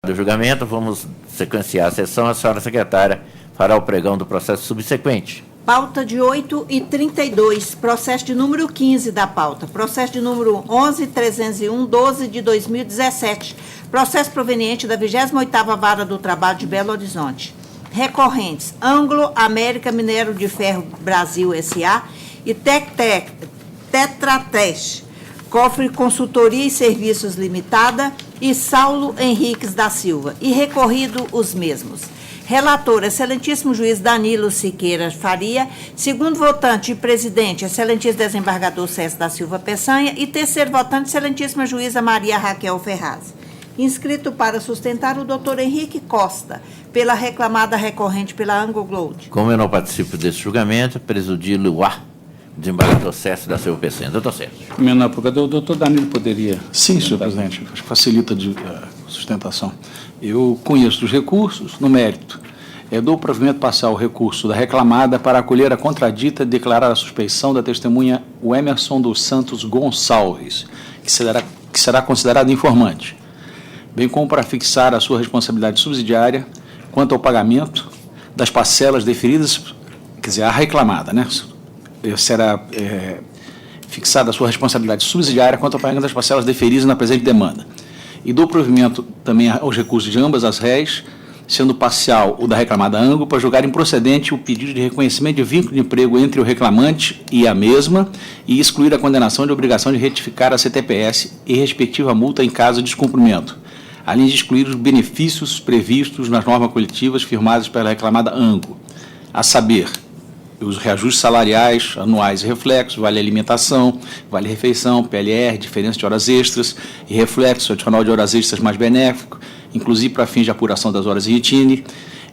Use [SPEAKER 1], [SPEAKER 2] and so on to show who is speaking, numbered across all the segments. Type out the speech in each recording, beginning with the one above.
[SPEAKER 1] Do julgamento, vamos sequenciar a sessão. A senhora secretária fará o pregão do processo subsequente.
[SPEAKER 2] Pauta de 8h32, processo de número 15 da pauta. Processo de número 11.301, 12 de 2017. Processo proveniente da 28ª Vara do Trabalho de Belo Horizonte. Recorrentes: Anglo América Minério de Ferro Brasil S.A. e Tetratest, Cofre Consultoria e Serviços Limitada e Saulo Henriques da Silva. E recorrido os mesmos. Relator, excelentíssimo juiz Danilo Siqueira Faria. Segundo votante e presidente, excelentíssimo desembargador César da Silva Peçanha. E terceiro votante, excelentíssima juíza Maria Raquel Ferraz. Inscrito para sustentar o doutor Henrique Costa, pela reclamada recorrente pela Anglo Gold.
[SPEAKER 1] Como eu não participo desse julgamento, presidi-lo desembargador César da Silva Peçanha. Doutor César.
[SPEAKER 3] Menor procurador, o doutor Danilo poderia...
[SPEAKER 4] Sim, senhor presidente, acho que facilita a sustentação. Eu conheço os recursos, no mérito. Dou provimento parcial ao recurso da reclamada para acolher a contradita e declarar a suspeição da testemunha o Emerson dos Santos Gonçalves, que será considerado informante, bem como para fixar a sua responsabilidade subsidiária quanto ao pagamento das parcelas deferidas, quer dizer, a reclamada, né? Será fixada a sua responsabilidade subsidiária quanto ao pagamento das parcelas deferidas na presente demanda. E dou provimento também aos recursos de ambas as réis, sendo parcial o da reclamada Anglo, para julgar improcedente o pedido de reconhecimento de vínculo de emprego entre o reclamante e a mesma e excluir a condenação de obrigação de retificar a CTPS e respectiva multa em caso de descumprimento, além de excluir os benefícios previstos nas normas coletivas firmadas pela reclamada Anglo, a saber, os reajustes salariais, anuais e reflexos, vale alimentação, vale refeição, PLR, diferença de horas extras e reflexo adicional de horas extras mais benéfico, inclusive para fins de apuração das horas em rotina,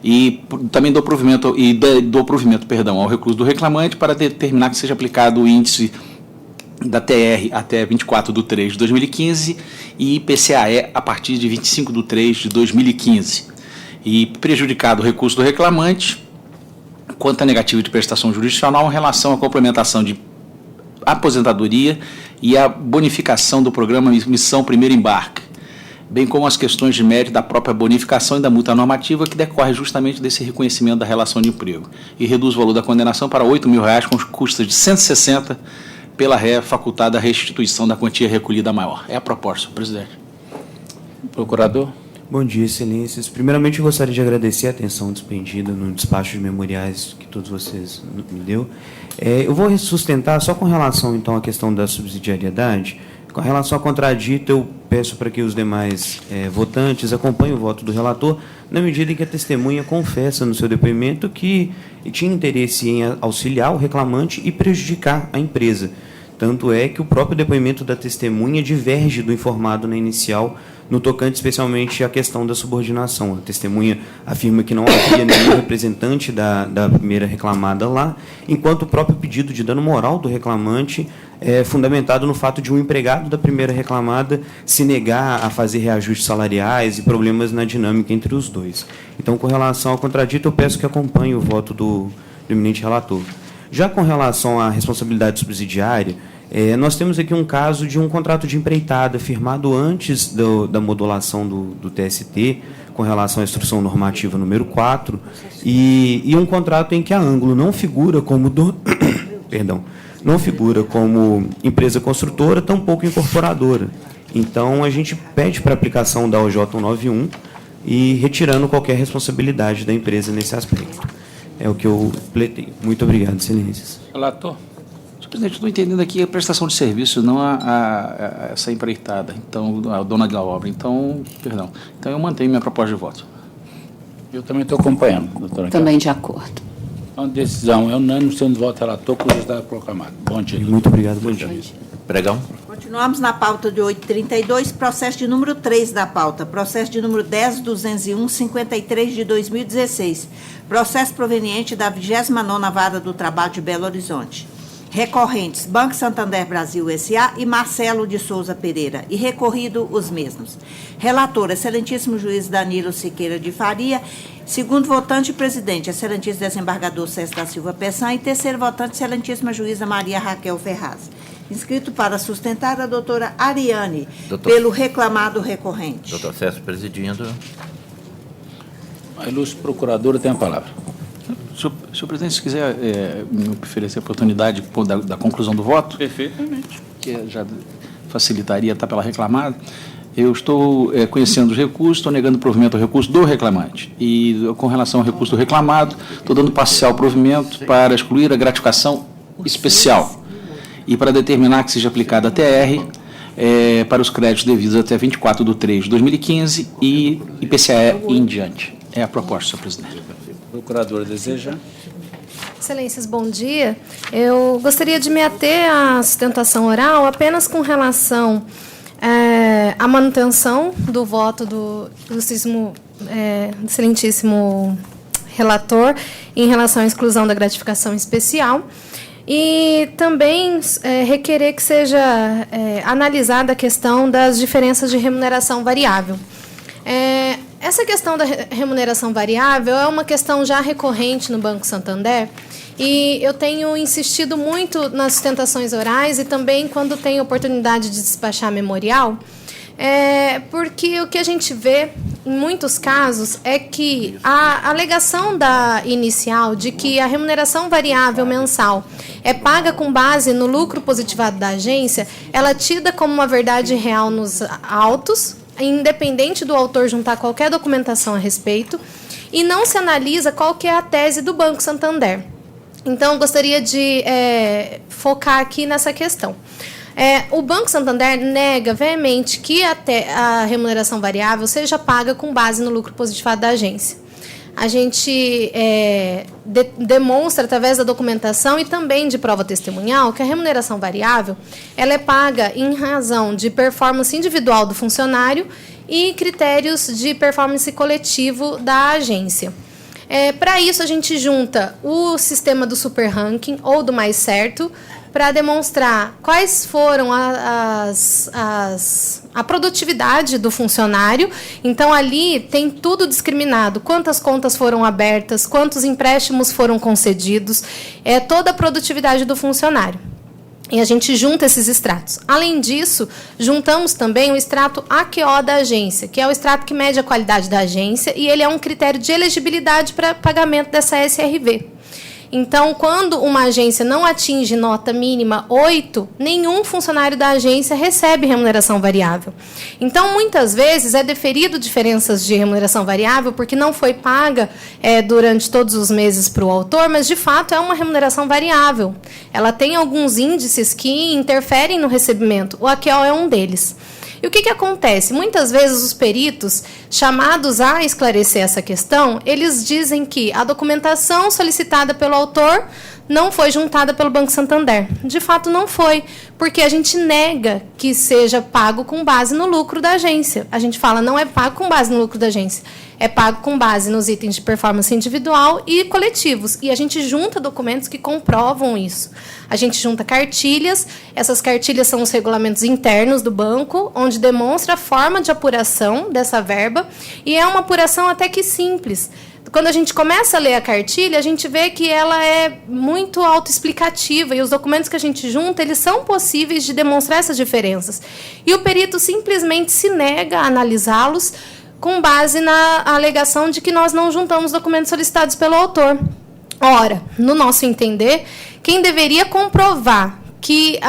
[SPEAKER 4] e também dou provimento ao recurso do reclamante para determinar que seja aplicado o índice da TR até 24/3 de 2015 e IPCAE a partir de 25/3 de 2015. E prejudicado o recurso do reclamante, quanto à negativa de prestação jurisdicional em relação à complementação de aposentadoria e à bonificação do programa Missão Primeiro Embarque, bem como as questões de mérito da própria bonificação e da multa normativa que decorre justamente desse reconhecimento da relação de emprego, e reduz o valor da condenação para R$ 8.000, com custas de 160 pela ré facultada a restituição da quantia recolhida maior. É a proposta, senhor presidente.
[SPEAKER 3] Procurador.
[SPEAKER 5] Bom dia, excelências. Primeiramente, eu gostaria de agradecer a atenção despendida no despacho de memoriais que todos vocês me deu. Eu vou sustentar só com relação, então, à questão da subsidiariedade. Com relação à contradita, eu peço para que os demais votantes acompanhem o voto do relator, na medida em que a testemunha confessa no seu depoimento que tinha interesse em auxiliar o reclamante e prejudicar a empresa. Tanto é que o próprio depoimento da testemunha diverge do informado na inicial, no tocante especialmente à questão da subordinação. A testemunha afirma que não havia nenhum representante da primeira reclamada lá, enquanto o próprio pedido de dano moral do reclamante é fundamentado no fato de um empregado da primeira reclamada se negar a fazer reajustes salariais e problemas na dinâmica entre os dois. Então, com relação ao contradito, eu peço que acompanhe o voto do eminente relator. Já com relação à responsabilidade subsidiária, nós temos aqui um caso de um contrato de empreitada firmado antes da modulação do TST, com relação à instrução normativa número 4, e um contrato em que a Anglo não figura como não figura como empresa construtora, tampouco incorporadora. Então, a gente pede para a aplicação da OJ 191 e retirando qualquer responsabilidade da empresa nesse aspecto. É o que eu pletei. Muito obrigado, excelências.
[SPEAKER 3] Relator.
[SPEAKER 4] Presidente, estou entendendo aqui a prestação de serviço, não essa empreitada, então, a dona da obra. Então, perdão. Então, eu mantenho minha proposta de voto.
[SPEAKER 3] Eu também estou acompanhando, doutora.
[SPEAKER 6] Também de acordo.
[SPEAKER 3] A decisão é unânime, sendo voto relator, por está proclamado. Bom dia.
[SPEAKER 5] Muito obrigado. Bom dia.
[SPEAKER 1] Pregão.
[SPEAKER 2] Continuamos na pauta de 8h32, processo de número 3 da pauta, processo de número 10.201, 53 de 2016, processo proveniente da 29ª Vara do Trabalho de Belo Horizonte. Recorrentes: Banco Santander Brasil S.A. e Marcelo de Souza Pereira, e recorrido os mesmos. Relator, excelentíssimo juiz Danilo Siqueira de Faria. Segundo votante e presidente, excelentíssimo desembargador César da Silva Peçanha. E terceiro votante, excelentíssima juíza Maria Raquel Ferraz. Inscrito para sustentar a doutora Ariane,
[SPEAKER 1] Doutor.
[SPEAKER 2] pelo reclamado recorrente.
[SPEAKER 1] Doutor César presidindo.
[SPEAKER 3] A ilustre procuradora tem a palavra.
[SPEAKER 4] Senhor presidente, se quiser me oferecer a oportunidade da conclusão do voto,
[SPEAKER 3] Perfeitamente.
[SPEAKER 4] que já facilitaria estar pela reclamada, eu estou conhecendo os recursos, estou negando o provimento ao recurso do reclamante. E, com relação ao recurso do reclamado, estou dando parcial provimento para excluir a gratificação especial e para determinar que seja aplicada a TR para os créditos devidos até 24/3/2015 e IPCAE e em diante. É a proposta, senhor presidente.
[SPEAKER 3] O procurador deseja?
[SPEAKER 6] Excelências, bom dia. Eu gostaria de me ater à sustentação oral apenas com relação à manutenção do voto do excelentíssimo relator em relação à exclusão da gratificação especial e também requerer que seja analisada a questão das diferenças de remuneração variável. Essa questão da remuneração variável é uma questão já recorrente no Banco Santander e eu tenho insistido muito nas sustentações orais e também quando tenho oportunidade de despachar memorial, porque o que a gente vê em muitos casos é que a alegação inicial de que a remuneração variável mensal é paga com base no lucro positivado da agência, ela é tida como uma verdade real nos autos, independente do autor juntar qualquer documentação a respeito, e não se analisa qual que é a tese do Banco Santander. Então, gostaria de focar aqui nessa questão. O Banco Santander nega veemente que a remuneração variável seja paga com base no lucro positivado da agência. A gente demonstra, através da documentação e também de prova testemunhal, que a remuneração variável ela é paga em razão de performance individual do funcionário e critérios de performance coletivo da agência. Para isso, a gente junta o sistema do super ranking ou do mais certo para demonstrar quais foram a produtividade do funcionário. Então, ali tem tudo discriminado, quantas contas foram abertas, quantos empréstimos foram concedidos, toda a produtividade do funcionário. E a gente junta esses extratos. Além disso, juntamos também o extrato AQO da agência, que é o extrato que mede a qualidade da agência, e ele é um critério de elegibilidade para pagamento dessa SRV. Então, quando uma agência não atinge nota mínima 8, nenhum funcionário da agência recebe remuneração variável. Então, muitas vezes, é deferido diferenças de remuneração variável porque não foi paga durante todos os meses para o autor, mas, de fato, é uma remuneração variável. Ela tem alguns índices que interferem no recebimento. O AQO é um deles. E o que acontece? Muitas vezes os peritos, chamados a esclarecer essa questão, eles dizem que a documentação solicitada pelo autor não foi juntada pelo Banco Santander. De fato, não foi, porque a gente nega que seja pago com base no lucro da agência. A gente fala, não é pago com base no lucro da agência, é pago com base nos itens de performance individual e coletivos. E a gente junta documentos que comprovam isso. A gente junta cartilhas, essas cartilhas são os regulamentos internos do banco, onde demonstra a forma de apuração dessa verba, e é uma apuração até que simples. Quando a gente começa a ler a cartilha, a gente vê que ela é muito autoexplicativa, e os documentos que a gente junta, eles são possíveis de demonstrar essas diferenças. E o perito simplesmente se nega a analisá-los com base na alegação de que nós não juntamos documentos solicitados pelo autor. Ora, no nosso entender, quem deveria comprovar que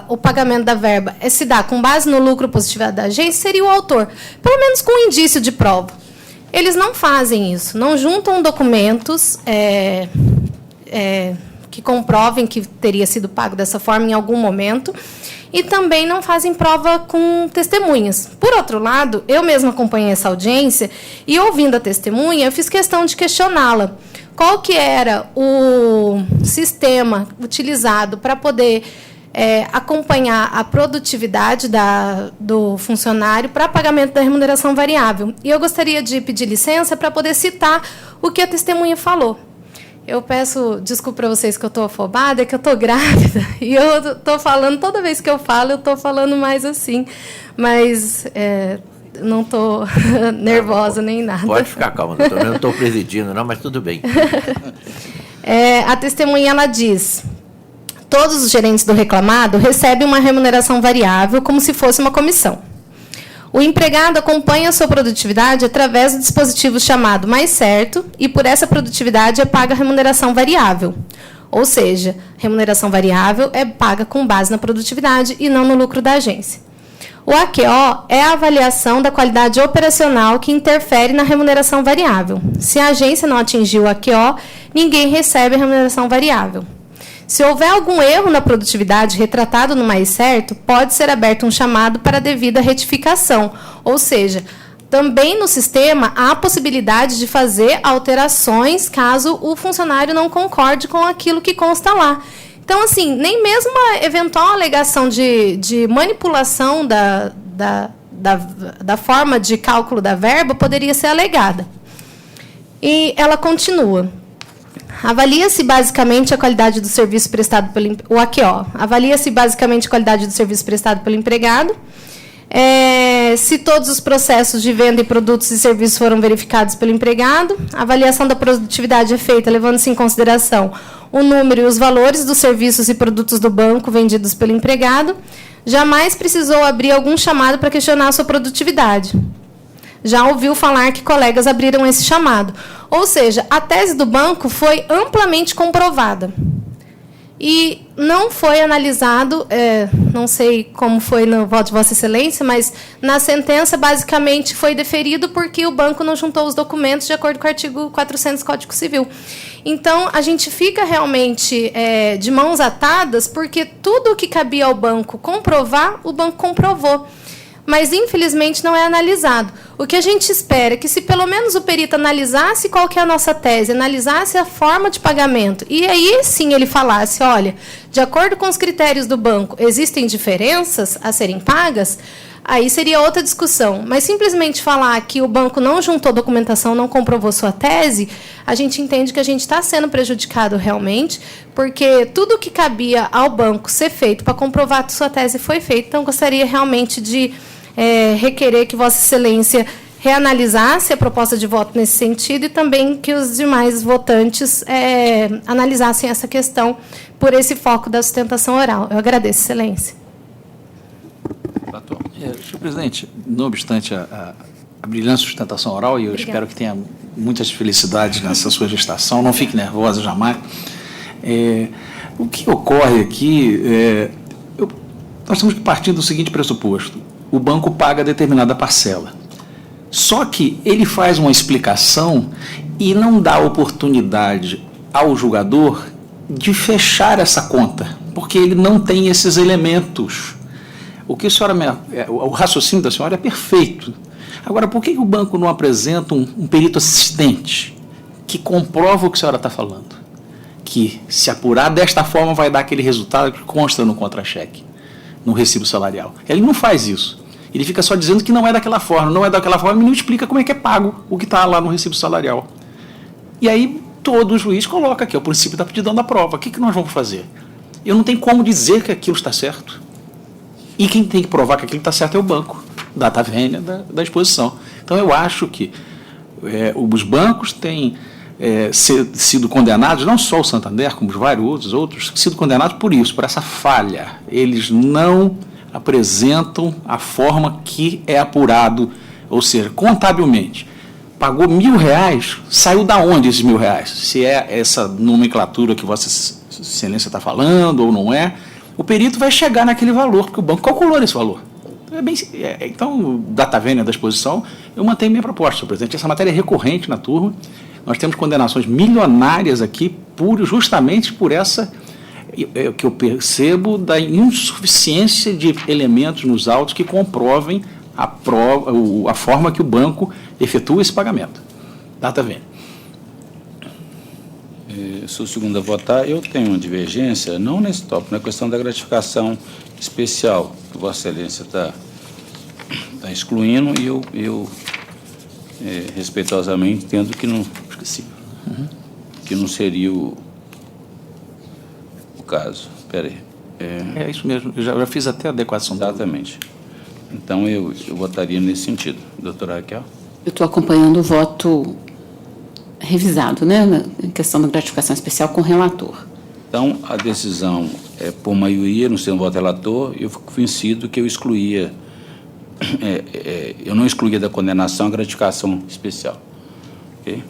[SPEAKER 6] o pagamento da verba se dá com base no lucro positivado da agência seria o autor, pelo menos com um indício de prova. Eles não fazem isso, não juntam documentos que comprovem que teria sido pago dessa forma em algum momento, e também não fazem prova com testemunhas. Por outro lado, eu mesma acompanhei essa audiência e, ouvindo a testemunha, eu fiz questão de questioná-la. Qual que era o sistema utilizado para poder acompanhar a produtividade do funcionário para pagamento da remuneração variável? E eu gostaria de pedir licença para poder citar o que a testemunha falou. Eu peço desculpa para vocês que eu estou afobada, é que eu estou grávida, e eu estou falando, toda vez que eu falo, eu estou falando mais assim, mas não estou nervosa nem nada.
[SPEAKER 1] Pode ficar calma, doutor, eu não estou presidindo, não, mas tudo bem.
[SPEAKER 6] A testemunha, ela diz: todos os gerentes do reclamado recebem uma remuneração variável como se fosse uma comissão. O empregado acompanha a sua produtividade através do dispositivo chamado Mais Certo e, por essa produtividade, é paga a remuneração variável. Ou seja, remuneração variável é paga com base na produtividade e não no lucro da agência. O AQO é a avaliação da qualidade operacional que interfere na remuneração variável. Se a agência não atingiu o AQO, ninguém recebe a remuneração variável. Se houver algum erro na produtividade retratado no Mais Certo, pode ser aberto um chamado para devida retificação. Ou seja, também no sistema há a possibilidade de fazer alterações caso o funcionário não concorde com aquilo que consta lá. Então, assim, nem mesmo uma eventual alegação de manipulação da forma de cálculo da verba poderia ser alegada. E ela continua. Avalia-se basicamente a qualidade do serviço prestado pelo... O AQO. Avalia-se basicamente a qualidade do serviço prestado pelo empregado. Se todos os processos de venda de produtos e serviços foram verificados pelo empregado. A avaliação da produtividade é feita levando-se em consideração o número e os valores dos serviços e produtos do banco vendidos pelo empregado. Jamais precisou abrir algum chamado para questionar a sua produtividade. Já ouviu falar que colegas abriram esse chamado. Ou seja, a tese do banco foi amplamente comprovada. E não foi analisado, não sei como foi no voto de Vossa Excelência, mas na sentença, basicamente, foi deferido porque o banco não juntou os documentos de acordo com o artigo 400 do Código Civil. Então, a gente fica realmente de mãos atadas, porque tudo o que cabia ao banco comprovar, o banco comprovou. Mas, infelizmente, não é analisado. O que a gente espera é que, se pelo menos o perito analisasse qual que é a nossa tese, analisasse a forma de pagamento, e aí sim ele falasse, olha, de acordo com os critérios do banco, existem diferenças a serem pagas, aí seria outra discussão. Mas simplesmente falar que o banco não juntou documentação, não comprovou sua tese, a gente entende que a gente está sendo prejudicado realmente, porque tudo que cabia ao banco ser feito para comprovar que sua tese foi feita, então gostaria realmente de requerer que Vossa Excelência reanalisasse a proposta de voto nesse sentido e também que os demais votantes analisassem essa questão por esse foco da sustentação oral. Eu agradeço, Excelência.
[SPEAKER 4] Senhor presidente, não obstante a brilhante sustentação oral, e eu espero que tenha muitas felicidades nessa sua gestação, não fique nervosa jamais. O que ocorre aqui, nós estamos partindo do seguinte pressuposto: o banco paga determinada parcela. Só que ele faz uma explicação e não dá oportunidade ao julgador de fechar essa conta, porque ele não tem esses elementos. O raciocínio da senhora é perfeito. Agora, por que o banco não apresenta um perito assistente que comprova o que a senhora está falando? Que, se apurar desta forma, vai dar aquele resultado que consta no contra-cheque, no recibo salarial. Ele não faz isso. Ele fica só dizendo que não é daquela forma. Não é daquela forma e não explica como é que é pago o que está lá no recibo salarial. E aí, todo juiz coloca aqui, o princípio da aptidão da prova. O que nós vamos fazer? Eu não tenho como dizer que aquilo está certo. E quem tem que provar que aquilo está certo é o banco, data vênia da exposição. Então, eu acho que os bancos têm sido condenados, não só o Santander, como os vários outros, sido condenados por isso, por essa falha. Eles não apresentam a forma que é apurado, ou seja, contabilmente. Pagou R$1.000, saiu da onde esses R$1.000? Se é essa nomenclatura que Vossa Excelência está falando ou não é, o perito vai chegar naquele valor, porque o banco calculou esse valor. Então, data vênia da exposição, eu mantenho minha proposta, senhor presidente. Essa matéria é recorrente na turma. Nós temos condenações milionárias aqui, justamente por essa, que eu percebo, da insuficiência de elementos nos autos que comprovem a forma que o banco efetua esse pagamento. Data vênia.
[SPEAKER 3] Sou o segundo a votar. Eu tenho uma divergência, não nesse tópico, na questão da gratificação especial, que Vossa Excelência está excluindo, e eu respeitosamente entendo que não, que não seria o caso. Espera aí.
[SPEAKER 4] É isso mesmo, eu já fiz até a adequação.
[SPEAKER 3] Exatamente. Então, eu votaria nesse sentido. Doutora Raquel?
[SPEAKER 7] Eu estou acompanhando o voto revisado, né, na questão da gratificação especial com o relator.
[SPEAKER 3] Então, a decisão por maioria, no seu voto relator, eu fico convencido que eu excluía, eu não excluía da condenação a gratificação especial. Okay?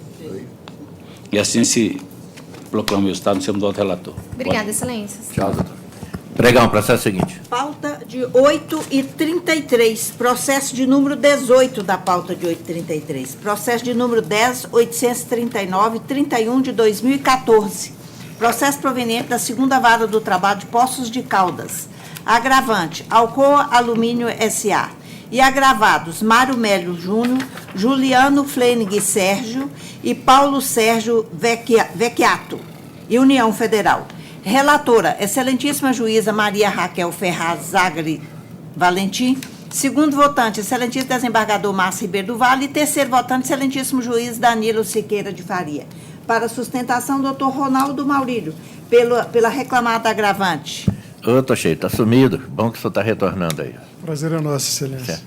[SPEAKER 3] E assim se proclama o Estado no seu voto relator.
[SPEAKER 6] Obrigada, Excelências.
[SPEAKER 1] Tchau, doutor. Pregão, processo seguinte.
[SPEAKER 2] Pauta de 8 e 33, processo de número 18 da pauta de 8 e 33, processo de número 10.839-31 de 2014, processo proveniente da 2ª Vara do Trabalho de Poços de Caldas, agravante, Alcoa Alumínio S.A., e agravados Mário Mélio Júnior, Juliano Flenig Sérgio e Paulo Sérgio Vecchiato, e União Federal. Relatora, excelentíssima juíza Maria Raquel Ferraz Zagre Valentim. Segundo votante, excelentíssimo desembargador Márcio Ribeiro do Vale. E terceiro votante, excelentíssimo juiz Danilo Siqueira de Faria. Para sustentação, doutor Ronaldo Maurílio, pela reclamada agravante.
[SPEAKER 1] Ô, Tocheio, está sumido. Bom que o senhor está retornando aí.
[SPEAKER 8] Prazer é nosso, Excelência.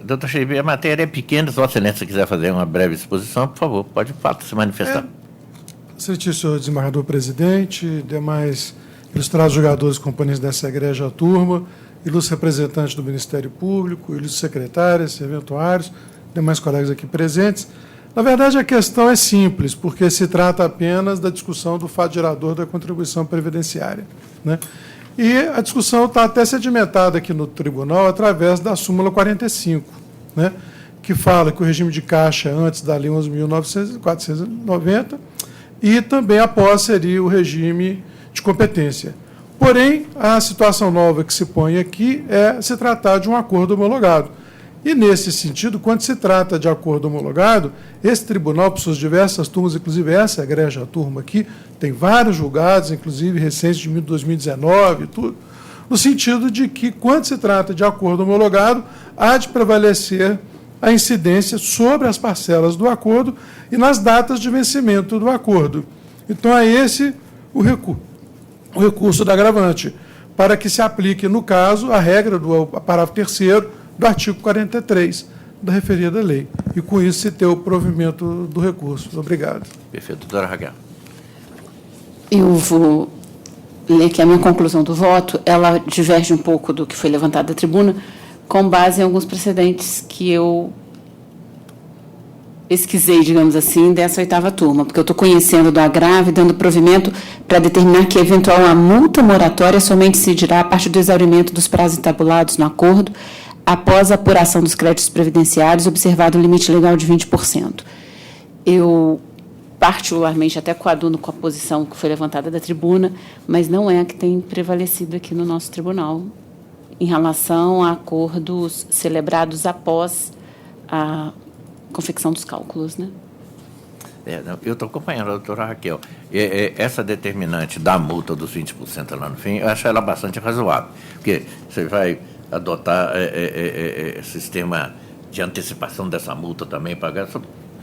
[SPEAKER 1] Doutor Cheibinha, a matéria é pequena. Se Vossa Excelência quiser fazer uma breve exposição, por favor, pode se manifestar.
[SPEAKER 8] Excelentíssimo desembargador presidente, demais ilustrados jogadores e componentes dessa egrégia turma, ilustres representantes do Ministério Público, ilustres secretárias, serventuários, demais colegas aqui presentes. Na verdade, a questão é simples, porque se trata apenas da discussão do fato gerador da contribuição previdenciária, né? E a discussão está até sedimentada aqui no tribunal através da súmula 45, né? Que fala que o regime de caixa antes da Lei 11.490 e também após seria o regime de competência. Porém, a situação nova que se põe aqui é se tratar de um acordo homologado. E, nesse sentido, quando se trata de acordo homologado, esse tribunal, por suas diversas turmas, inclusive essa egrégia turma aqui, tem vários julgados, inclusive recentes de 2019, tudo, no sentido de que, quando se trata de acordo homologado, há de prevalecer a incidência sobre as parcelas do acordo e nas datas de vencimento do acordo. Então, é esse o recurso da agravante, para que se aplique, no caso, a regra do parágrafo 3º do artigo 43 da referida lei. E, com isso, se ter o provimento do recurso. Obrigado.
[SPEAKER 1] Perfeito. Doutora Raquel.
[SPEAKER 7] Eu vou ler aqui a minha conclusão do voto. Ela diverge um pouco do que foi levantado da tribuna, com base em alguns precedentes que eu pesquisei, digamos assim, dessa 8ª turma, porque eu estou conhecendo do agravo e dando provimento para determinar que eventual uma multa moratória somente se dirá a partir do exaurimento dos prazos entabulados no acordo, após a apuração dos créditos previdenciários, observado o limite legal de 20%. Eu, particularmente, até coaduno com a posição que foi levantada da tribuna, mas não é a que tem prevalecido aqui no nosso tribunal, em relação a acordos celebrados após a confecção dos cálculos, né?
[SPEAKER 1] Eu estou acompanhando a doutora Raquel. Essa determinante da multa dos 20% lá no fim, eu acho ela bastante razoável, porque você vai adotar sistema de antecipação dessa multa também, pagar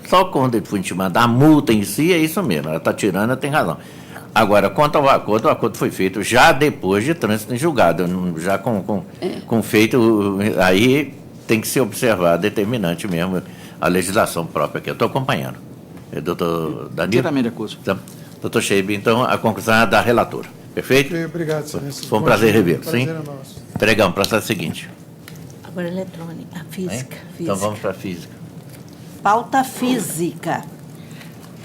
[SPEAKER 1] só quando ele for intimado a multa em si, é isso mesmo, ela está tirando, ela tem razão. Agora, quanto ao acordo, o acordo foi feito já depois de trânsito em julgado, já com feito, aí tem que se observar determinante mesmo, a legislação própria que eu estou acompanhando. Doutor Danilo?
[SPEAKER 4] Inteiramente de acordo.
[SPEAKER 1] Então, doutor Cheibinha, então, a conclusão é da relatora. Perfeito?
[SPEAKER 8] Obrigado, Excelência.
[SPEAKER 1] Foi um prazer revê-lo, sim?
[SPEAKER 8] Prazer é nosso.
[SPEAKER 1] Pregão, processo seguinte.
[SPEAKER 2] Agora eletrônica, a física.
[SPEAKER 1] Então vamos para a física.
[SPEAKER 2] Pauta física.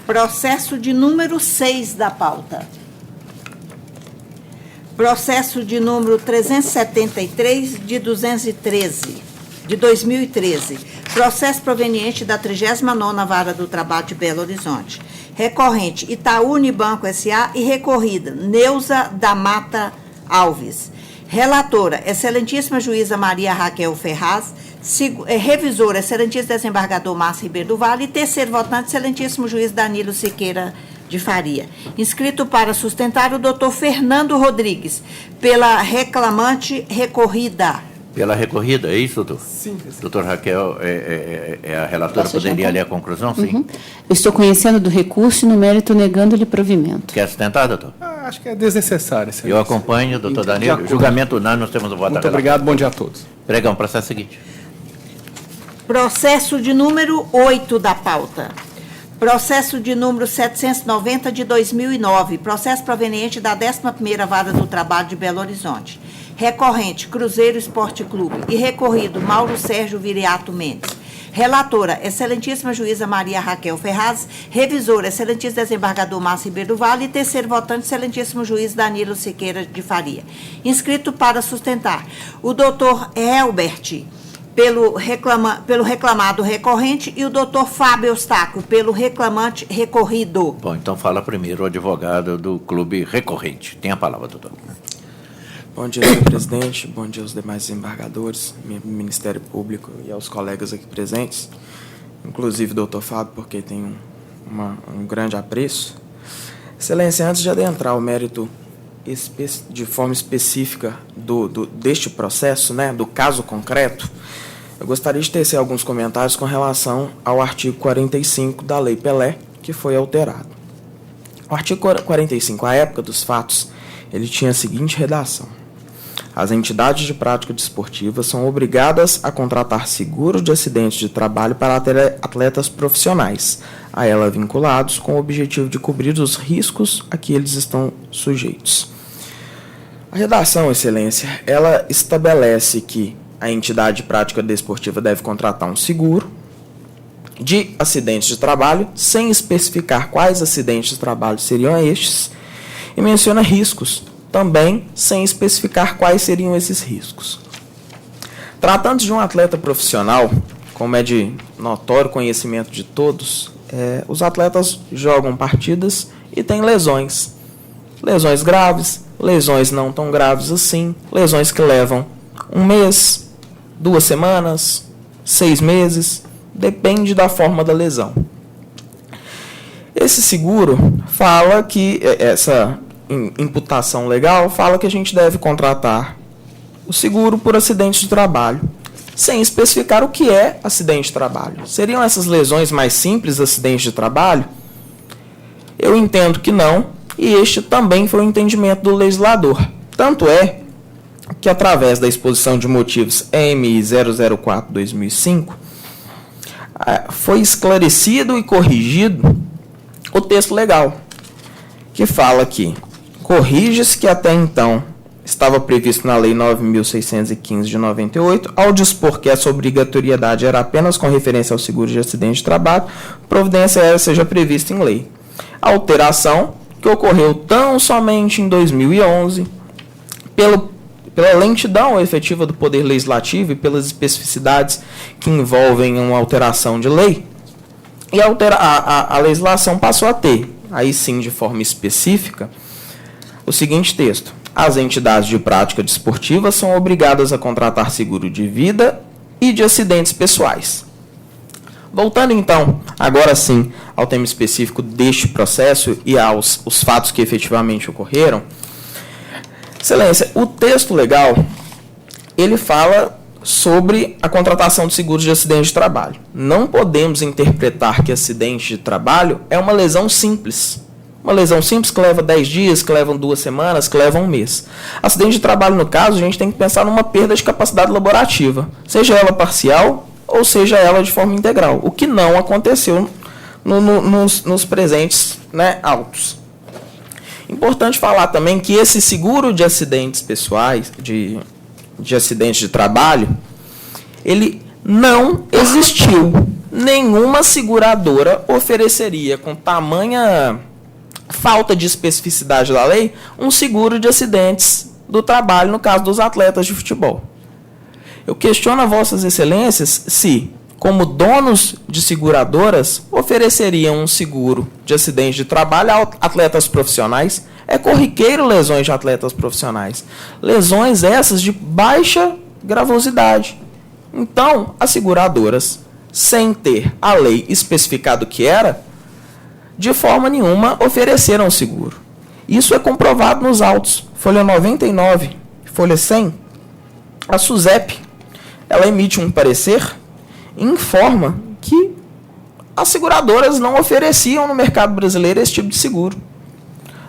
[SPEAKER 2] Processo de número 6 da pauta. Processo de número 373 de 2013. Processo proveniente da 39ª Vara do Trabalho de Belo Horizonte. Recorrente Itaú Unibanco S.A. e recorrida Neuza da Mata Alves. Relatora, excelentíssima juíza Maria Raquel Ferraz. Revisora, excelentíssimo desembargador Márcio Ribeiro do Vale. E terceiro votante, excelentíssimo juiz Danilo Siqueira de Faria. Inscrito para sustentar o doutor Fernando Rodrigues, pela reclamante recorrida.
[SPEAKER 1] Pela recorrida, é isso, doutor?
[SPEAKER 8] Sim.
[SPEAKER 1] Doutor Raquel, a relatora poderia ler a conclusão? Sim.
[SPEAKER 7] Uhum. Eu estou conhecendo do recurso e, no mérito, negando-lhe provimento.
[SPEAKER 1] Quer sustentar, doutor?
[SPEAKER 9] Acho que é desnecessário. Excelência.
[SPEAKER 1] Eu acompanho, doutor Danilo. Julgamento unânime, nós temos o voto.
[SPEAKER 9] Muito obrigado, bom dia a todos.
[SPEAKER 1] Pregão, processo seguinte.
[SPEAKER 2] Processo de número 8 da pauta. Processo de número 790 de 2009, processo proveniente da 11ª Vara do Trabalho de Belo Horizonte. Recorrente, Cruzeiro Esporte Clube. E recorrido, Mauro Sérgio Viriato Mendes. Relatora, excelentíssima juíza Maria Raquel Ferraz. Revisora, excelentíssimo desembargador Márcio Ribeiro Vale. E terceiro votante, excelentíssimo juiz Danilo Siqueira de Faria. Inscrito para sustentar, o doutor Helbert, pelo reclamado recorrente, e o doutor Fábio Eustáquio, pelo reclamante recorrido.
[SPEAKER 1] Bom, então fala primeiro o advogado do clube recorrente. Tem a palavra, doutor.
[SPEAKER 10] Bom dia, senhor presidente. Bom dia aos demais desembargadores, Ministério Público e aos colegas aqui presentes, inclusive o doutor Fábio, porque tem um grande apreço. Excelência, antes de adentrar o mérito de forma específica deste processo, né, do caso concreto, eu gostaria de tecer alguns comentários com relação ao artigo 45 da Lei Pelé, que foi alterado. O artigo 45, à época dos fatos, ele tinha a seguinte redação: as entidades de prática desportiva são obrigadas a contratar seguro de acidentes de trabalho para atletas profissionais, a ela vinculados, com o objetivo de cobrir os riscos a que eles estão sujeitos. A redação, excelência, ela estabelece que a entidade de prática desportiva deve contratar um seguro de acidentes de trabalho, sem especificar quais acidentes de trabalho seriam estes, e menciona riscos, também sem especificar quais seriam esses riscos. Tratando-se de um atleta profissional, como é de notório conhecimento de todos, os atletas jogam partidas e têm lesões. Lesões graves, lesões não tão graves assim, lesões que levam 1 mês, 2 semanas, 6 meses, depende da forma da lesão. Esse seguro fala que, essa imputação legal, fala que a gente deve contratar o seguro por acidente de trabalho, sem especificar o que é acidente de trabalho. Seriam essas lesões mais simples acidentes de trabalho? Eu entendo que não, e este também foi o entendimento do legislador. Tanto é que, através da exposição de motivos EMI 004/2005, foi esclarecido e corrigido o texto legal, que fala que corrige-se que até então estava previsto na Lei 9.615 de 98, ao dispor que essa obrigatoriedade era apenas com referência ao seguro de acidente de trabalho, providência essa seja prevista em lei. A alteração, que ocorreu tão somente em 2011, pela lentidão efetiva do Poder Legislativo e pelas especificidades que envolvem uma alteração de lei, e a legislação passou a ter, aí sim de forma específica, o seguinte texto: as entidades de prática desportiva são obrigadas a contratar seguro de vida e de acidentes pessoais. Voltando então, agora sim, ao tema específico deste processo e aos fatos que efetivamente ocorreram, excelência, o texto legal, ele fala sobre a contratação de seguros de acidente de trabalho. Não podemos interpretar que acidente de trabalho é uma lesão simples. Uma lesão simples que leva 10 dias, que levam 2 semanas, que levam 1 mês. Acidente de trabalho, no caso, a gente tem que pensar numa perda de capacidade laborativa, seja ela parcial ou seja ela de forma integral, o que não aconteceu nos presentes, né, autos. Importante falar também que esse seguro de acidentes pessoais, de acidentes de trabalho, ele não existiu. Nenhuma seguradora ofereceria, com tamanha falta de especificidade da lei, um seguro de acidentes do trabalho no caso dos atletas de futebol. Eu questiono a vossas excelências se, como donos de seguradoras, ofereceriam um seguro de acidente de trabalho a atletas profissionais. É corriqueiro lesões de atletas profissionais. Lesões essas de baixa gravosidade. Então, as seguradoras, sem ter a lei especificado o que era, de forma nenhuma ofereceram o seguro. Isso é comprovado nos autos. Folha 99, folha 100. A SUSEP, ela emite um parecer e informa que as seguradoras não ofereciam no mercado brasileiro esse tipo de seguro.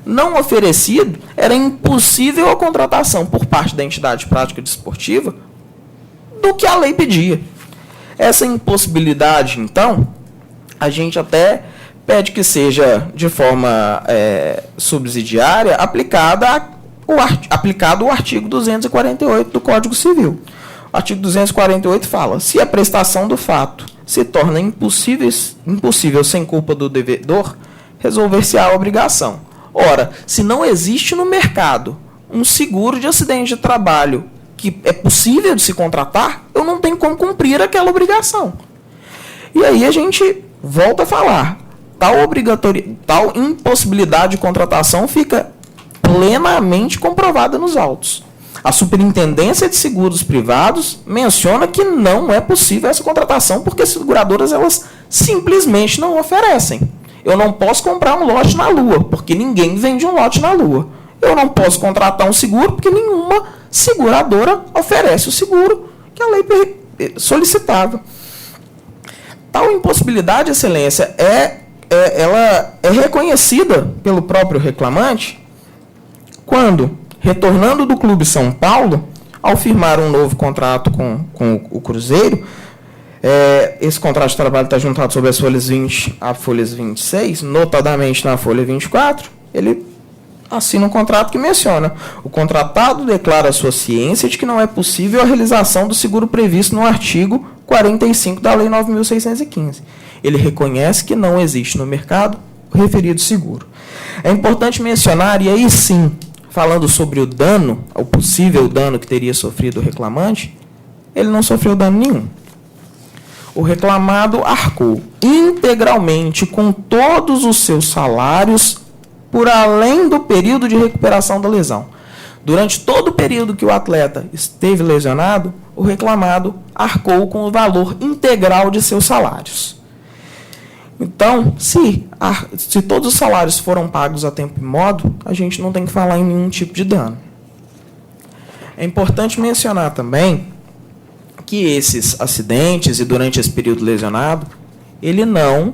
[SPEAKER 10] Não oferecido, era impossível a contratação por parte da entidade de prática desportiva do que a lei pedia. Essa impossibilidade, então, a gente até pede que seja, de forma subsidiária, aplicado o artigo 248 do Código Civil. O artigo 248 fala: se a prestação do fato se torna impossível sem culpa do devedor, resolver-se-á a obrigação. Ora, se não existe no mercado um seguro de acidente de trabalho que é possível de se contratar, eu não tenho como cumprir aquela obrigação. E aí a gente volta a falar: tal impossibilidade de contratação fica plenamente comprovada nos autos. A Superintendência de Seguros Privados menciona que não é possível essa contratação porque as seguradoras elas simplesmente não oferecem. Eu não posso comprar um lote na Lua, porque ninguém vende um lote na Lua. Eu não posso contratar um seguro porque nenhuma seguradora oferece o seguro que a lei solicitava. Tal impossibilidade, Excelência, ela é reconhecida pelo próprio reclamante quando, retornando do Clube São Paulo, ao firmar um novo contrato com o Cruzeiro, esse contrato de trabalho está juntado sobre as folhas 20 a folhas 26, notadamente na folha 24, ele assina um contrato que menciona: o contratado declara a sua ciência de que não é possível a realização do seguro previsto no artigo 45 da Lei 9.615. Ele reconhece que não existe no mercado o referido seguro. É importante mencionar, e aí sim, falando sobre o dano, o possível dano que teria sofrido o reclamante, ele não sofreu dano nenhum. O reclamado arcou integralmente com todos os seus salários por além do período de recuperação da lesão. Durante todo o período que o atleta esteve lesionado, o reclamado arcou com o valor integral de seus salários. Então, se todos os salários foram pagos a tempo e modo, a gente não tem que falar em nenhum tipo de dano. É importante mencionar também que esses acidentes e durante esse período lesionado, ele não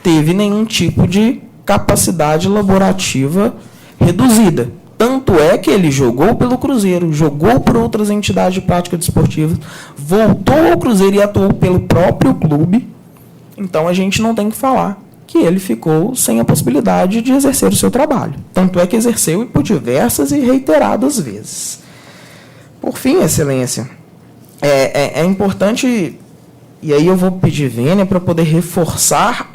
[SPEAKER 10] teve nenhum tipo de capacidade laborativa reduzida. Tanto é que ele jogou pelo Cruzeiro, jogou por outras entidades de prática desportiva, voltou ao Cruzeiro e atuou pelo próprio clube. Então, a gente não tem que falar que ele ficou sem a possibilidade de exercer o seu trabalho. Tanto é que exerceu por diversas e reiteradas vezes. Por fim, Excelência, é importante, e aí eu vou pedir vênia para poder reforçar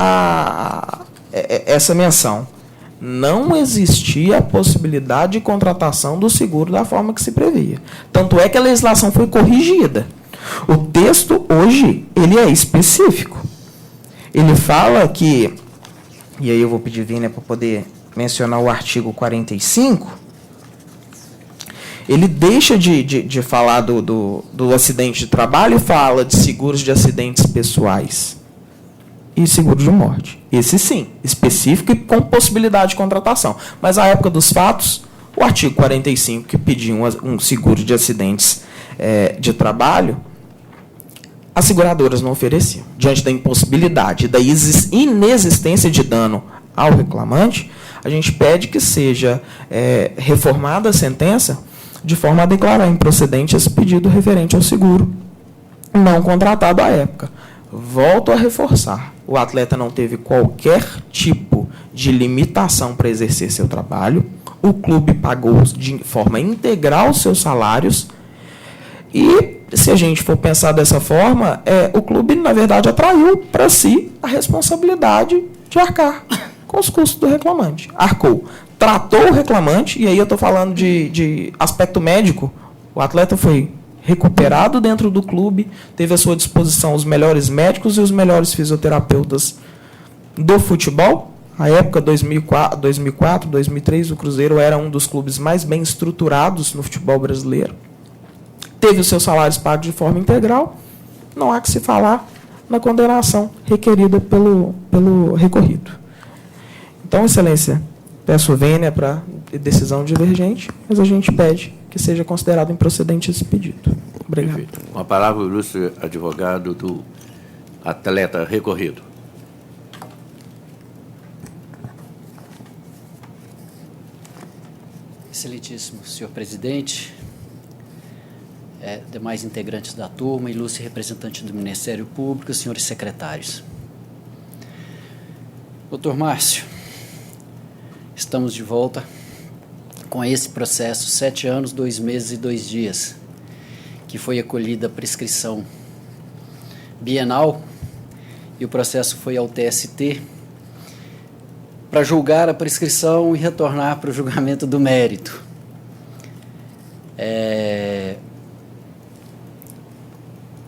[SPEAKER 10] essa menção. Não existia a possibilidade de contratação do seguro da forma que se previa. Tanto é que a legislação foi corrigida. O texto, hoje, ele é específico. Ele fala que, e aí eu vou pedir vênia para poder mencionar o artigo 45, ele deixa de falar do acidente de trabalho e fala de seguros de acidentes pessoais e seguro de morte. Esse sim, específico e com possibilidade de contratação. Mas, à época dos fatos, o artigo 45, que pedia um seguro de acidentes de trabalho, as seguradoras não ofereciam. Diante da impossibilidade e da inexistência de dano ao reclamante, a gente pede que seja reformada a sentença de forma a declarar improcedente esse pedido referente ao seguro não contratado à época. Volto a reforçar: o atleta não teve qualquer tipo de limitação para exercer seu trabalho, o clube pagou de forma integral os seus salários e, se a gente for pensar dessa forma, o clube, na verdade, atraiu para si a responsabilidade de arcar com os custos do reclamante. Arcou. Tratou o reclamante, e aí eu estou falando de aspecto médico, o atleta foi recuperado dentro do clube, teve à sua disposição os melhores médicos e os melhores fisioterapeutas do futebol. Na época, 2004, 2003, o Cruzeiro era um dos clubes mais bem estruturados no futebol brasileiro. Teve os seus salários pagos de forma integral. Não há que se falar na condenação requerida pelo recorrido. Então, Excelência, peço vênia para decisão divergente, mas a gente pede que seja considerado improcedente esse pedido. Obrigado.
[SPEAKER 1] Perfeito. Uma palavra, ilustre advogado do atleta recorrido.
[SPEAKER 11] Excelentíssimo senhor presidente, demais integrantes da turma, ilustre representante do Ministério Público, senhores secretários. Doutor Márcio, estamos de volta com esse processo, 7 anos, 2 meses e 2 dias, que foi acolhida a prescrição bienal e o processo foi ao TST para julgar a prescrição e retornar para o julgamento do mérito.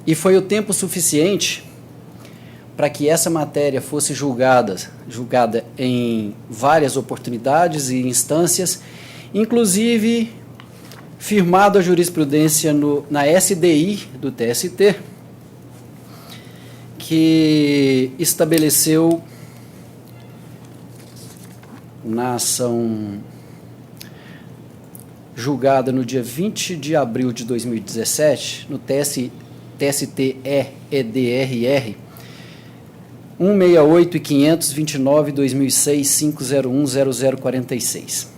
[SPEAKER 11] E foi o tempo suficiente para que essa matéria fosse julgada em várias oportunidades e instâncias, inclusive firmado a jurisprudência na SDI do TST, que estabeleceu na ação julgada no dia 20 de abril de 2017, no TST-EDRR 168 e 529 2006 501 0046.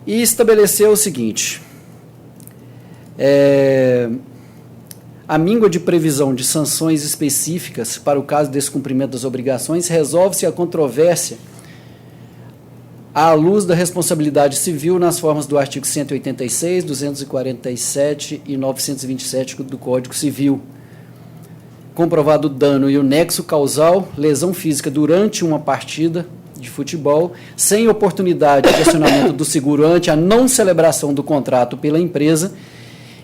[SPEAKER 11] E estabeleceu o seguinte: a míngua de previsão de sanções específicas para o caso de descumprimento das obrigações resolve-se a controvérsia à luz da responsabilidade civil nas formas do artigo 186, 247 e 927 do Código Civil. Comprovado o dano e o nexo causal, lesão física durante uma partida de futebol, sem oportunidade de acionamento do seguro ante a não celebração do contrato pela empresa,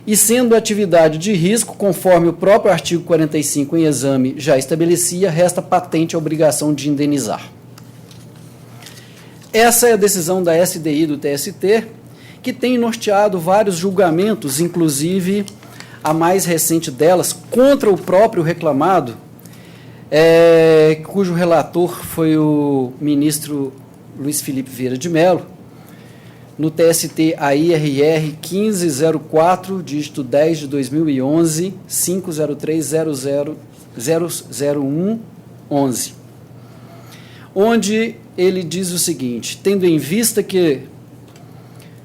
[SPEAKER 11] e sendo atividade de risco, conforme o próprio artigo 45 em exame já estabelecia, resta patente a obrigação de indenizar. Essa é a decisão da SDI do TST, que tem norteado vários julgamentos, inclusive a mais recente delas, contra o próprio reclamado, cujo relator foi o ministro Luiz Felipe Vieira de Mello, no TST AIRR 1504, dígito 10 de 2011, 503.001.11, onde ele diz o seguinte: tendo em vista que,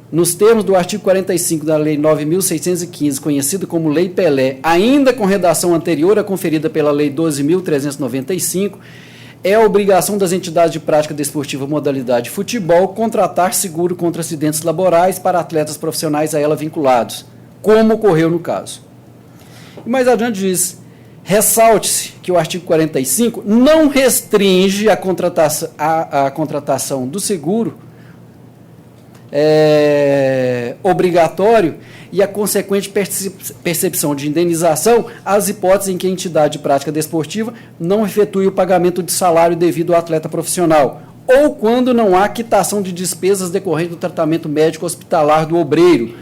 [SPEAKER 11] nos termos do artigo 45 da Lei 9.615, conhecido como Lei Pelé, ainda com redação anterior à conferida pela Lei 12.395, é a obrigação das entidades de prática desportiva modalidade futebol contratar seguro contra acidentes laborais para atletas profissionais a ela vinculados, como ocorreu no caso. E mais adiante diz: ressalte-se que o artigo 45 não restringe a contratação do seguro obrigatório e a consequente percepção de indenização às hipóteses em que a entidade de prática desportiva não efetue o pagamento de salário devido ao atleta profissional, ou quando não há quitação de despesas decorrentes do tratamento médico hospitalar do obreiro,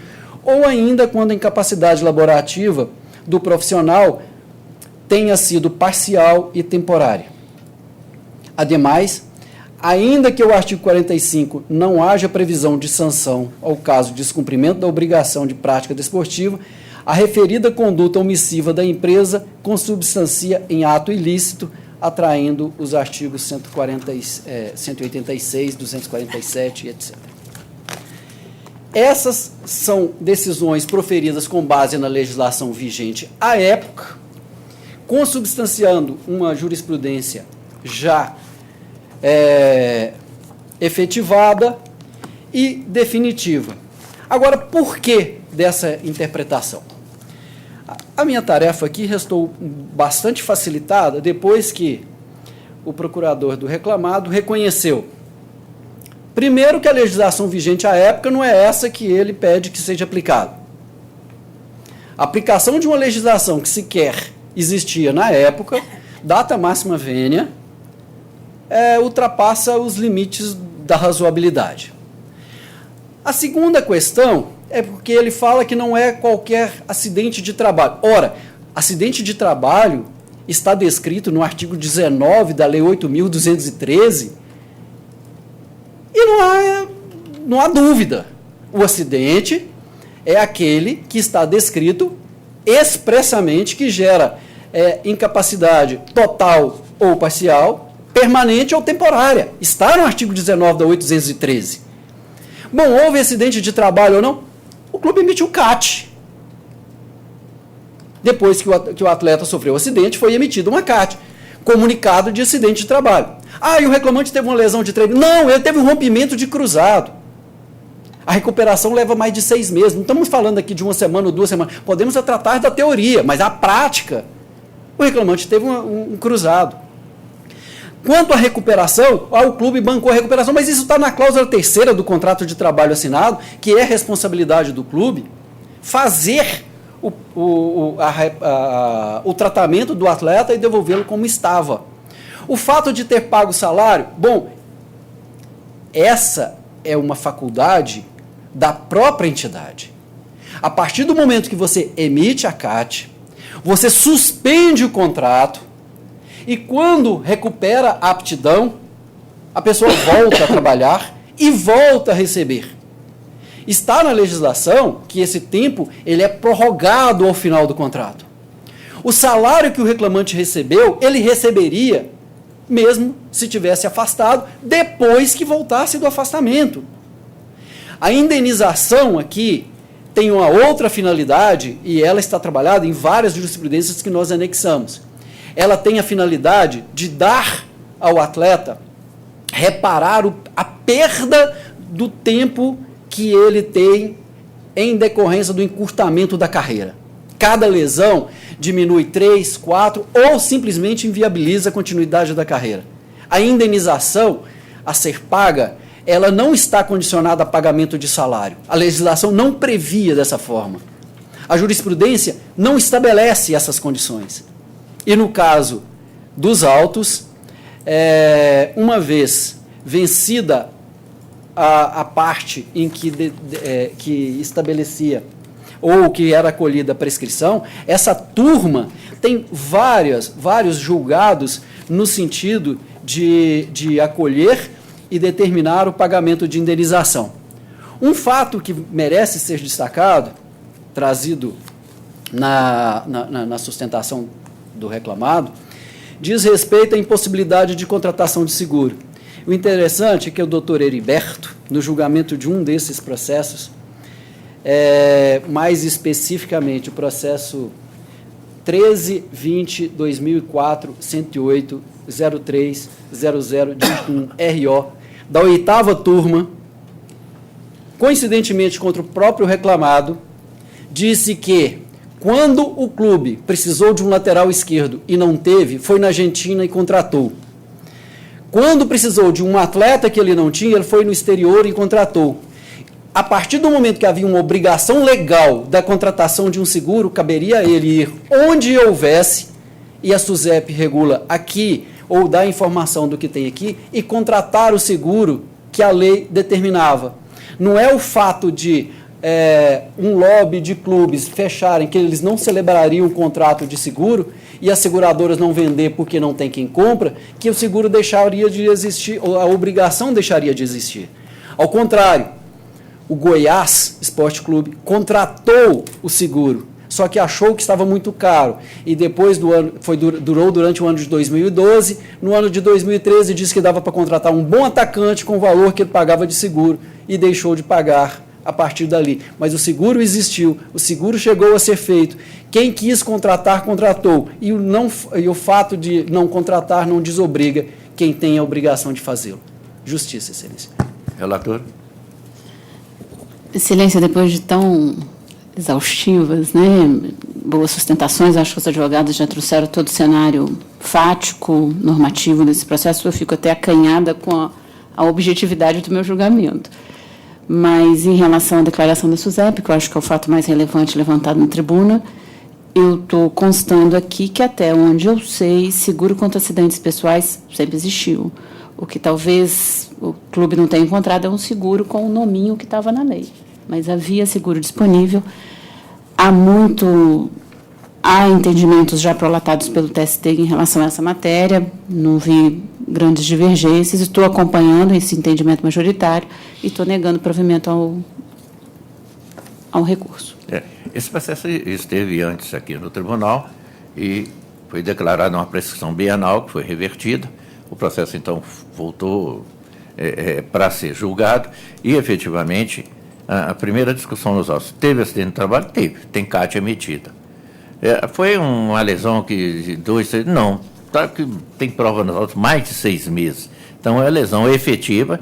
[SPEAKER 11] ou ainda quando a incapacidade laborativa do profissional tenha sido parcial e temporária. Ademais, ainda que o artigo 45 não haja previsão de sanção ao caso de descumprimento da obrigação de prática desportiva, a referida conduta omissiva da empresa consubstancia em ato ilícito, atraindo os artigos 186, 247, etc. Essas são decisões proferidas com base na legislação vigente à época, consubstanciando uma jurisprudência já efetivada e definitiva. Agora, por que dessa interpretação? A minha tarefa aqui restou bastante facilitada depois que o procurador do reclamado reconheceu, primeiro, que a legislação vigente à época não é essa que ele pede que seja aplicada. A aplicação de uma legislação que sequer existia na época, data máxima vênia, ultrapassa os limites da razoabilidade. A segunda questão é porque ele fala que não é qualquer acidente de trabalho. Ora, acidente de trabalho está descrito no artigo 19 da Lei 8.213 e não há dúvida. O acidente é aquele que está descrito expressamente, que gera incapacidade total ou parcial, permanente ou temporária. Está no artigo 19 da 8.213. Bom, houve acidente de trabalho ou não? O clube emitiu CAT. Depois que o atleta sofreu o acidente, foi emitido uma CAT, comunicado de acidente de trabalho. E o reclamante teve uma lesão de treino. Não, ele teve um rompimento de cruzado. A recuperação leva mais de 6 meses. Não estamos falando aqui de 1 semana ou 2 semanas. Podemos tratar da teoria, mas a prática, o reclamante teve um cruzado. Quanto à recuperação, o clube bancou a recuperação, mas isso está na cláusula 3ª do contrato de trabalho assinado, que é responsabilidade do clube fazer o tratamento do atleta e devolvê-lo como estava. O fato de ter pago o salário, essa é uma faculdade da própria entidade. A partir do momento que você emite a CAT, você suspende o contrato, e quando recupera a aptidão, a pessoa volta a trabalhar e volta a receber. Está na legislação que esse tempo ele é prorrogado ao final do contrato. O salário que o reclamante recebeu, ele receberia mesmo se tivesse afastado, depois que voltasse do afastamento. A indenização aqui tem uma outra finalidade, e ela está trabalhada em várias jurisprudências que nós anexamos. Ela tem a finalidade de dar ao atleta, reparar a perda do tempo que ele tem em decorrência do encurtamento da carreira. Cada lesão diminui 3, 4 ou simplesmente inviabiliza a continuidade da carreira. A indenização a ser paga, ela não está condicionada a pagamento de salário. A legislação não previa dessa forma. A jurisprudência não estabelece essas condições. E no caso dos autos, uma vez vencida a parte em que estabelecia ou que era acolhida a prescrição, essa turma tem vários julgados no sentido de acolher e determinar o pagamento de indenização. Um fato que merece ser destacado, trazido na sustentação do reclamado, diz respeito à impossibilidade de contratação de seguro. O interessante é que o doutor Heriberto, no julgamento de um desses processos, mais especificamente o processo 13-20-2004-108-03-00-1-RO, da 8ª turma, coincidentemente contra o próprio reclamado, disse que quando o clube precisou de um lateral esquerdo e não teve, foi na Argentina e contratou. Quando precisou de um atleta que ele não tinha, ele foi no exterior e contratou. A partir do momento que havia uma obrigação legal da contratação de um seguro, caberia a ele ir onde houvesse, e a SUSEP regula aqui, ou dá informação do que tem aqui, e contratar o seguro que a lei determinava. Não é o fato de um lobby de clubes fecharem, que eles não celebrariam o contrato de seguro, e as seguradoras não vender porque não tem quem compra, que o seguro deixaria de existir, ou a obrigação deixaria de existir. Ao contrário, o Goiás Esporte Clube contratou o seguro, só que achou que estava muito caro, e depois durou durante o ano de 2012, no ano de 2013 disse que dava para contratar um bom atacante com o valor que ele pagava de seguro, e deixou de pagar a partir dali. Mas o seguro existiu, o seguro chegou a ser feito, quem quis contratar, contratou, e o fato de não contratar não desobriga quem tem a obrigação de fazê-lo. Justiça, Excelência.
[SPEAKER 1] Relator.
[SPEAKER 7] Excelência, depois de tão exaustivas, boas sustentações, acho que os advogados já trouxeram todo o cenário fático, normativo desse processo, eu fico até acanhada com a objetividade do meu julgamento. Mas, em relação à declaração da SUSEP, que eu acho que é o fato mais relevante levantado na tribuna, eu estou constando aqui que, até onde eu sei, seguro contra acidentes pessoais sempre existiu. O que talvez o clube não tenha encontrado é um seguro com o nominho que estava na lei. Mas havia seguro disponível. Há entendimentos já prolatados pelo TST em relação a essa matéria, não vi grandes divergências, estou acompanhando esse entendimento majoritário e estou negando provimento ao recurso.
[SPEAKER 1] Esse processo esteve antes aqui no tribunal e foi declarada uma prescrição bienal que foi revertida. O processo, então, voltou para ser julgado e, efetivamente, a primeira discussão nos autos. Teve acidente de trabalho? Teve. Tem CAT emitida. Foi uma lesão que de 2, 3... Não. tá, que tem prova nos autos mais de 6 meses. Então, é lesão efetiva.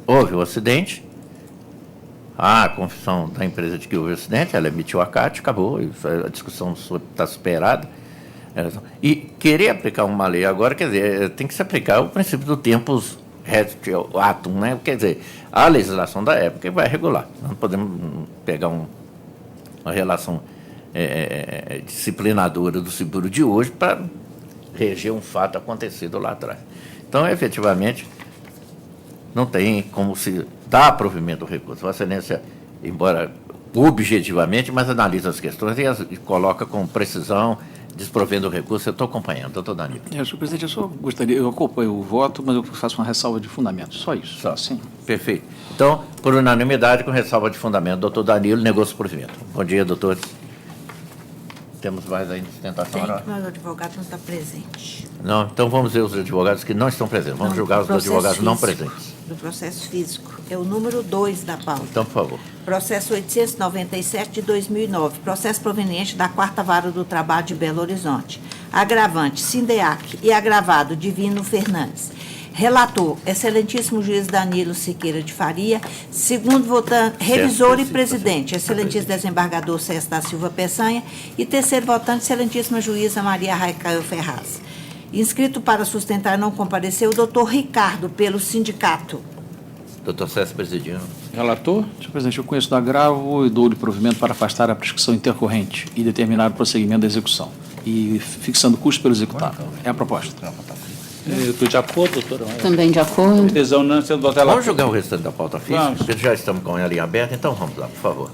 [SPEAKER 1] Houve o acidente, a confissão da empresa de que houve o acidente, ela emitiu a CAT, acabou, a discussão está superada. E querer aplicar uma lei agora, quer dizer, tem que se aplicar o princípio do tempus atum, né? Quer dizer, a legislação da época vai regular. Não podemos pegar uma relação disciplinadora do seguro de hoje para reger um fato acontecido lá atrás. Então, efetivamente, não tem como se dar provimento do recurso. Vossa Excelência, embora objetivamente, mas analisa as questões e coloca com precisão, desprovendo o recurso. Eu estou acompanhando, doutor Danilo.
[SPEAKER 4] Senhor presidente, eu só gostaria, eu acompanho o voto, mas eu faço uma ressalva de fundamento, só isso.
[SPEAKER 1] Só.
[SPEAKER 4] Sim.
[SPEAKER 1] Perfeito. Então, por unanimidade, com ressalva de fundamento, doutor Danilo, negócio provimento. Bom dia, doutores. Temos mais ainda sustentação oral?
[SPEAKER 2] Mas o advogado não está presente.
[SPEAKER 1] Não, então vamos ver os advogados que não estão presentes. Vamos julgar os advogados não presentes.
[SPEAKER 2] Do processo físico. É o número 2 da pauta.
[SPEAKER 1] Então, por favor.
[SPEAKER 2] Processo 897 de 2009. Processo proveniente da 4ª Vara do Trabalho de Belo Horizonte. Agravante, Sindeac e agravado, Divino Fernandes. Relator, excelentíssimo juiz Danilo Siqueira de Faria. Segundo votante, revisor e presidente, excelentíssimo desembargador César da Silva Peçanha. E terceiro votante, excelentíssima juíza Maria Raicaio Ferraz. Inscrito para sustentar não compareceu o doutor Ricardo, pelo sindicato.
[SPEAKER 1] Doutor César presidindo.
[SPEAKER 3] Relator?
[SPEAKER 4] Senhor presidente, eu conheço do agravo e dou-lhe provimento para afastar a prescrição intercorrente e determinar o prosseguimento da execução, e fixando o custo pelo executado. É a proposta.
[SPEAKER 3] Eu estou de acordo, doutora.
[SPEAKER 7] Também de acordo.
[SPEAKER 3] Adesão não sendo votada.
[SPEAKER 1] Vamos jogar o restante da pauta física,
[SPEAKER 3] Vamos.
[SPEAKER 1] porque já estamos com ela em aberto, então vamos lá, por favor.